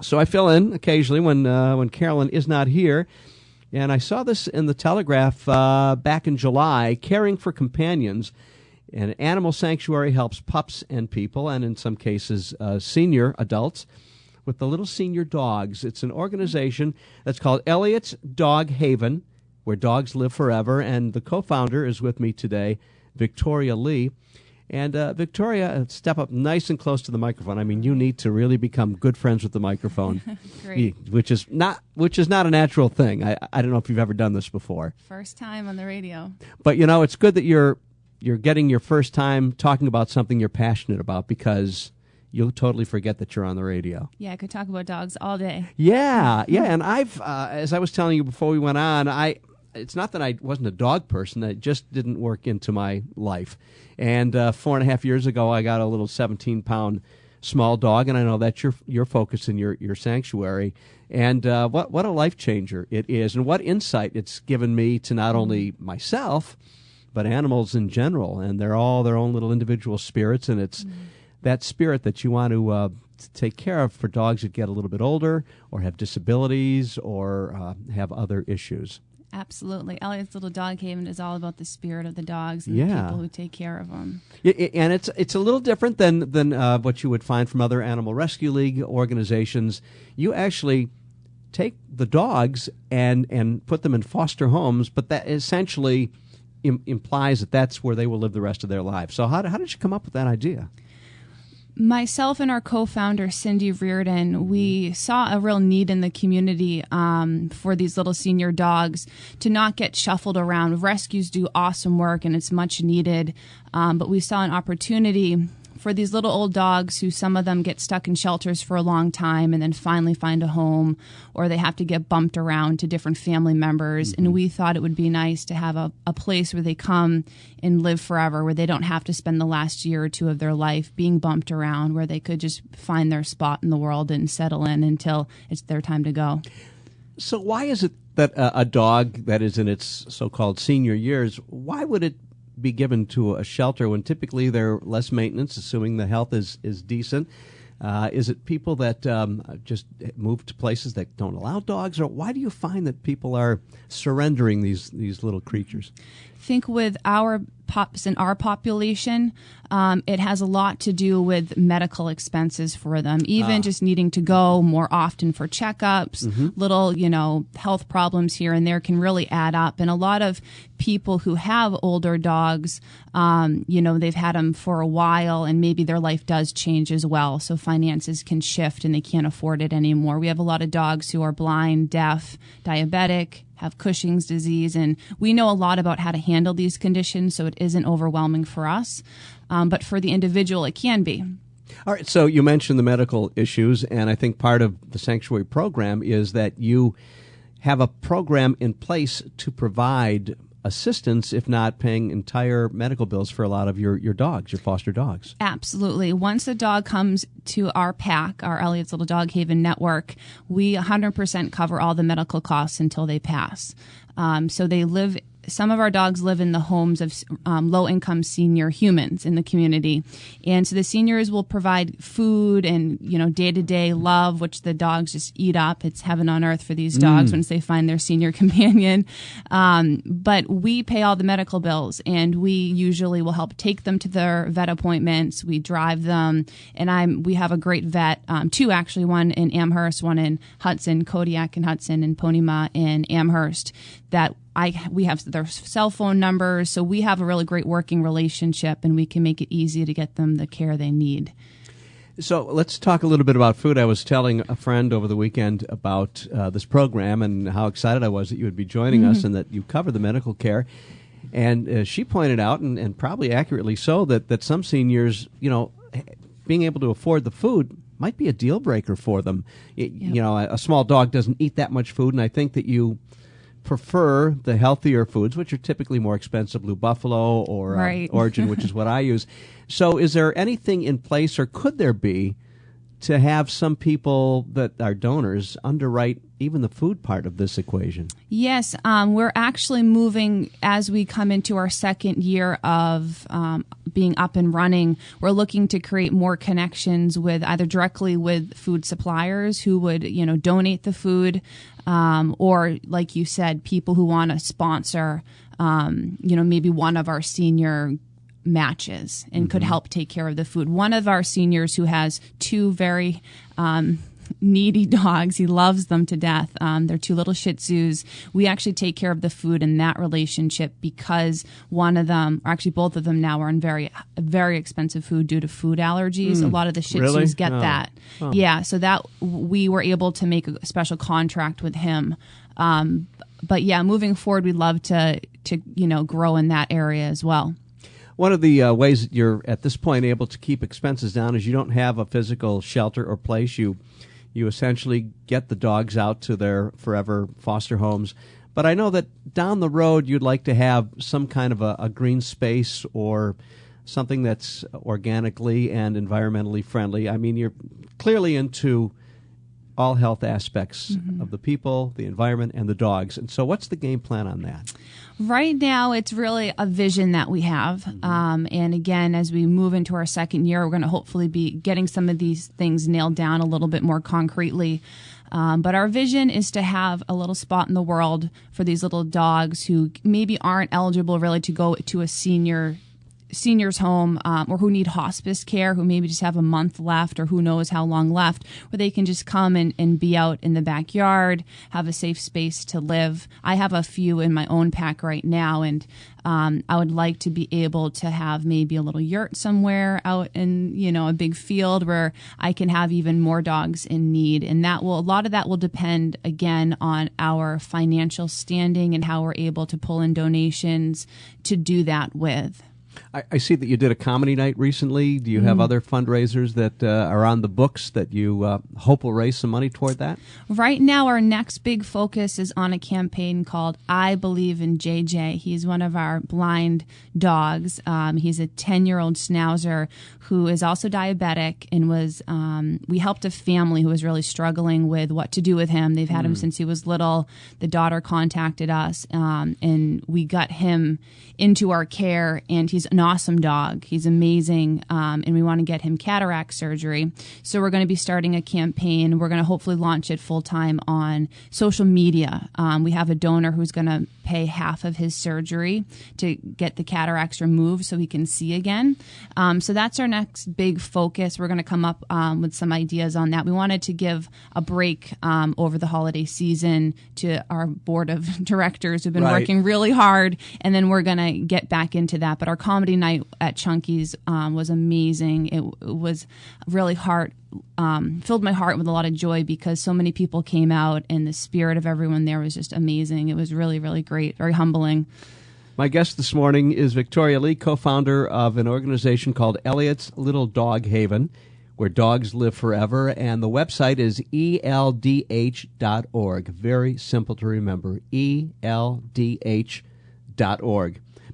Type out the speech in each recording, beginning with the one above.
So I fill in occasionally when Carolyn is not here. And I saw this in the Telegraph back in July, Caring for Companions. An animal sanctuary helps pups and people, and in some cases senior adults, with the little senior dogs. It's an organization that's called Elliot's Dog Haven, where dogs live forever. And the co-founder is with me today, Victoria Lee. And Victoria, step up nice and close to the microphone. I mean, you need to really become good friends with the microphone, Great. which is not a natural thing. I don't know if you've ever done this before. First time on the radio. But you know, it's good that you're getting your first time talking about something you're passionate about, because you'll totally forget that you're on the radio. Yeah, I could talk about dogs all day. Yeah. And I've, as I was telling you before we went on, it's not that I wasn't a dog person. It just didn't work into my life. And 4.5 years ago, I got a little 17-pound small dog, and I know that's your focus in your sanctuary. And what a life changer it is, and what insight it's given me to not only myself, but animals in general. And they're all their own little individual spirits, and it's that spirit that you want to take care of for dogs that get a little bit older or have disabilities or have other issues. Absolutely. Elliot's Little Dog Haven is all about the spirit of the dogs and the people who take care of them. And it's a little different than what you would find from other Animal Rescue League organizations. You actually take the dogs and put them in foster homes, but that essentially implies that that's where they will live the rest of their lives. So how did you come up with that idea? Myself and our co-founder, Cindy Reardon, we saw a real need in the community for these little senior dogs to not get shuffled around. Rescues do awesome work, and it's much needed, but we saw an opportunity for these little old dogs who some of them get stuck in shelters for a long time and then finally find a home, or they have to get bumped around to different family members. And we thought it would be nice to have a place where they come and live forever, where they don't have to spend the last year or two of their life being bumped around, where they could just find their spot in the world and settle in until it's their time to go. So why is it that a dog that is in its so-called senior years, why would it be given to a shelter when typically they're less maintenance, assuming the health is decent? Is it people that just move to places that don't allow dogs, or why do you find that people are surrendering these little creatures? I think with our pups in our population, it has a lot to do with medical expenses for them, even just needing to go more often for checkups, little, health problems here and there can really add up. And a lot of people who have older dogs, they've had them for a while, and maybe their life does change as well. So finances can shift and they can't afford it anymore. We have a lot of dogs who are blind, deaf, diabetic, have Cushing's disease, and we know a lot about how to handle these conditions, so it isn't overwhelming for us. But for the individual, it can be. All right, so you mentioned the medical issues, and I think part of the Sanctuary program is that you have a program in place to provide assistance, if not paying entire medical bills for a lot of your dogs, your foster dogs. Absolutely. Once a dog comes to our PAC, our Elliot's Little Dog Haven network, we 100% cover all the medical costs until they pass. So they live. Some of our dogs live in the homes of low-income senior humans in the community. And so the seniors will provide food and, day-to-day love, which the dogs just eat up. It's heaven on earth for these dogs once they find their senior companion. But we pay all the medical bills, and we usually will help take them to their vet appointments. We drive them, and we have a great vet, two actually, one in Amherst, one in Hudson, Kodiak and Hudson, and Ponima in Amherst, that we have their cell phone numbers, so we have a really great working relationship, and we can make it easy to get them the care they need. So let's talk a little bit about food. I was telling a friend over the weekend about this program and how excited I was that you would be joining us and that you cover the medical care. And she pointed out, and probably accurately so, that some seniors, being able to afford the food might be a deal breaker for them. A small dog doesn't eat that much food, and I think that you prefer the healthier foods, which are typically more expensive, Blue Buffalo or Origin, which is what I use. So is there anything in place, or could there be, to have some people that are donors underwrite even the food part of this equation. Yes, we're actually moving as we come into our second year of being up and running. We're looking to create more connections with either directly with food suppliers who would, donate the food, or like you said, people who want to sponsor, maybe one of our senior matches and could help take care of the food. One of our seniors who has two very needy dogs, he loves them to death. They're two little Shih Tzus. We actually take care of the food in that relationship because one of them, or actually both of them now, are on very, very expensive food due to food allergies. A lot of the Shih Tzus get that. Yeah, so that we were able to make a special contract with him. But yeah, moving forward, we'd love to grow in that area as well. One of the ways that you're at this point able to keep expenses down is you don't have a physical shelter or place. You essentially get the dogs out to their forever foster homes. But I know that down the road you'd like to have some kind of a green space or something that's organically and environmentally friendly. I mean, you're clearly into all health aspects of the people, the environment, and the dogs. And so what's the game plan on that? Right now, it's really a vision that we have. And again, as we move into our second year, we're going to hopefully be getting some of these things nailed down a little bit more concretely. But our vision is to have a little spot in the world for these little dogs who maybe aren't eligible really to go to a senior's home, or who need hospice care, who maybe just have a month left or who knows how long left, where they can just come and be out in the backyard, have a safe space to live. I have a few in my own pack right now, and I would like to be able to have maybe a little yurt somewhere out in, a big field where I can have even more dogs in need. And a lot of that will depend, again, on our financial standing and how we're able to pull in donations to do that with. I see that you did a comedy night recently. Do you have other fundraisers that are on the books that you hope will raise some money toward that? Right now, our next big focus is on a campaign called I Believe in JJ. He's one of our blind dogs. He's a 10-year-old schnauzer who is also diabetic and we helped a family who was really struggling with what to do with him. They've had him since he was little. The daughter contacted us, and we got him into our care, and he's an awesome dog. He's amazing, and we want to get him cataract surgery. So we're going to be starting a campaign. We're going to hopefully launch it full-time on social media. We have a donor who's going to pay half of his surgery to get the cataracts removed so he can see again. So that's our next big focus. We're going to come up with some ideas on that. We wanted to give a break over the holiday season to our board of directors who've been working really hard, and then we're going to get back into that. But our comedy night at Chunky's was amazing. It was really filled my heart with a lot of joy because so many people came out, and the spirit of everyone there was just amazing. It was really, really great, very humbling. My guest this morning is Victoria Lee, co-founder of an organization called Elliot's Little Dog Haven, where dogs live forever, and the website is ELDH.org. Very simple to remember, ELDH.org.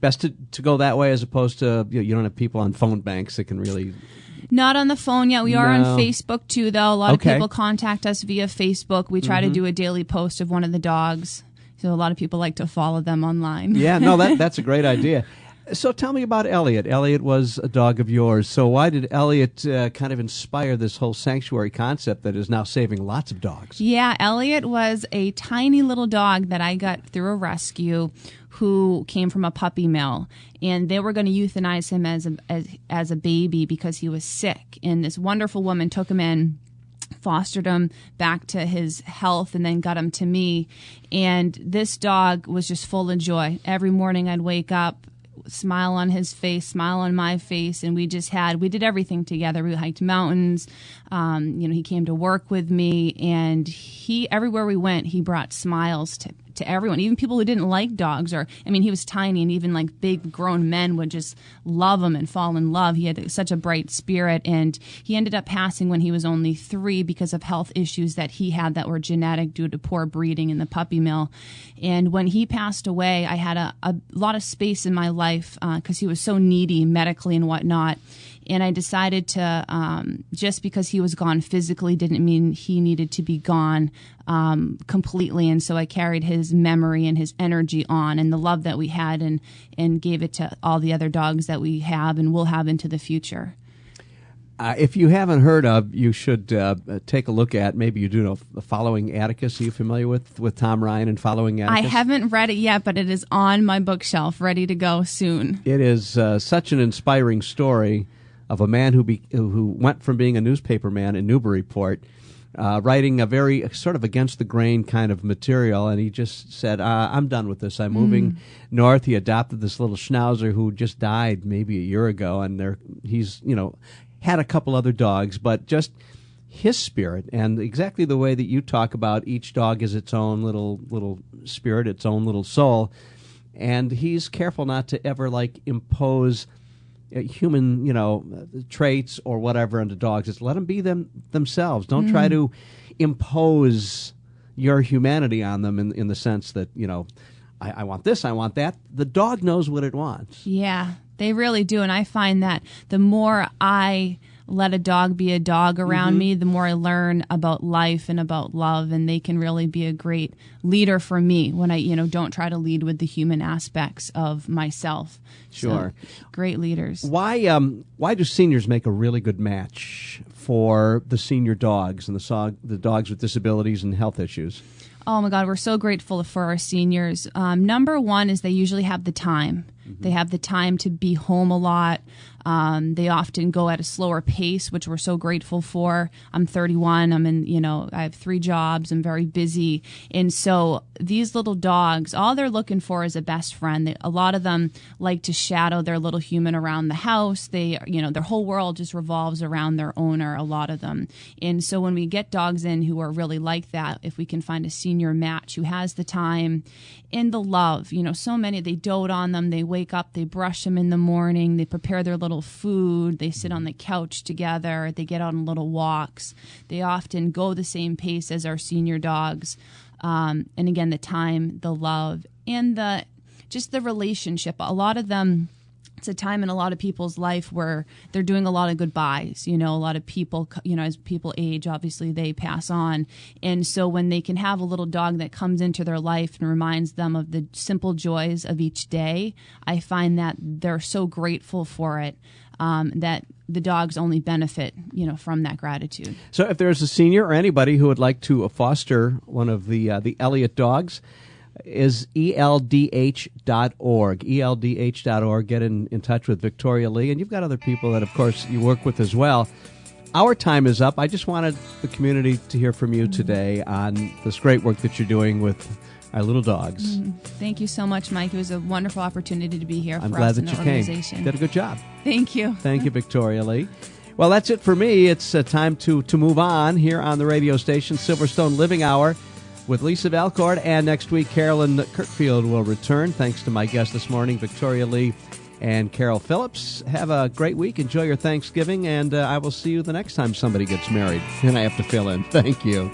Best to go that way as opposed to, you don't have people on phone banks that can really... Not on the phone yet. We are on Facebook too, though. A lot of people contact us via Facebook. We try to do a daily post of one of the dogs. So a lot of people like to follow them online. Yeah, no, that's a great idea. So tell me about Elliot. Elliot was a dog of yours. So why did Elliot kind of inspire this whole sanctuary concept that is now saving lots of dogs? Yeah, Elliot was a tiny little dog that I got through a rescue who came from a puppy mill, and they were going to euthanize him as a baby because he was sick. And this wonderful woman took him in, fostered him back to his health, and then got him to me. And this dog was just full of joy. Every morning I'd wake up, smile on his face, smile on my face, and we did everything together. We hiked mountains. He came to work with me, and everywhere we went, he brought smiles to everyone, even people who didn't like dogs. He was tiny, and even like big grown men would just love him and fall in love. He had such a bright spirit, and he ended up passing when he was only 3 because of health issues that he had that were genetic due to poor breeding in the puppy mill. And when he passed away, I had a lot of space in my life because he was so needy medically and whatnot. And I decided to, just because he was gone physically didn't mean he needed to be gone completely. And so I carried his memory and his energy on, and the love that we had, and gave it to all the other dogs that we have and will have into the future. If you haven't heard of, you should take a look at, maybe you do know, Following Atticus. Are you familiar with Tom Ryan and Following Atticus? I haven't read it yet, but it is on my bookshelf, ready to go soon. It is such an inspiring story of a man who went from being a newspaper man in Newburyport, writing a very sort of against the grain kind of material, and he just said, I'm done with this. I'm moving north. He adopted this little schnauzer who just died maybe a year ago, and he's, had a couple other dogs, but just his spirit, and exactly the way that you talk about each dog is its own little spirit, its own little soul, and he's careful not to ever impose human traits or whatever onto dogs. Just let them be themselves. Don't try to impose your humanity on them in the sense that I want this, I want that. The dog knows what it wants. Yeah, they really do. And I find that the more I let a dog be a dog around me, the more I learn about life and about love, and they can really be a great leader for me when I, don't try to lead with the human aspects of myself. Sure. So, great leaders. Why do seniors make a really good match for the senior dogs and the dogs with disabilities and health issues? Oh my God, we're so grateful for our seniors. Number one is they usually have the time. They have the time to be home a lot. They often go at a slower pace, which we're so grateful for. I'm 31. I have 3 jobs. I'm very busy. And so these little dogs, all they're looking for is a best friend. A lot of them like to shadow their little human around the house. Their whole world just revolves around their owner, a lot of them. And so when we get dogs in who are really like that, if we can find a senior match who has the time and the love, so many, they dote on them. They wake up, they brush them in the morning, they prepare their little food, they sit on the couch together, they get on little walks. They often go the same pace as our senior dogs. And again, the time, the love, and just the relationship. A lot of them, it's a time in a lot of people's life where they're doing a lot of goodbyes. A lot of people, as people age, obviously they pass on. And so when they can have a little dog that comes into their life and reminds them of the simple joys of each day, I find that they're so grateful for it, that the dogs only benefit, from that gratitude. So if there's a senior or anybody who would like to foster one of the Elliott dogs, is ELDH.org. ELDH.org. Get in touch with Victoria Lee. And you've got other people that, of course, you work with as well. Our time is up. I just wanted the community to hear from you today on this great work that you're doing with our little dogs. Thank you so much, Mike. It was a wonderful opportunity to be here I'm for glad us that in you the came. organization. Did a good job. Thank you. Thank you, Victoria Lee. Well, that's it for me. It's time to move on here on the radio station, Silverstone Living Hour, with Lisa Valcourt, and next week Carolyn Kirkfield will return. Thanks to my guests this morning, Victoria Lee and Carol Phillips. Have a great week. Enjoy your Thanksgiving, and I will see you the next time somebody gets married and I have to fill in. Thank you.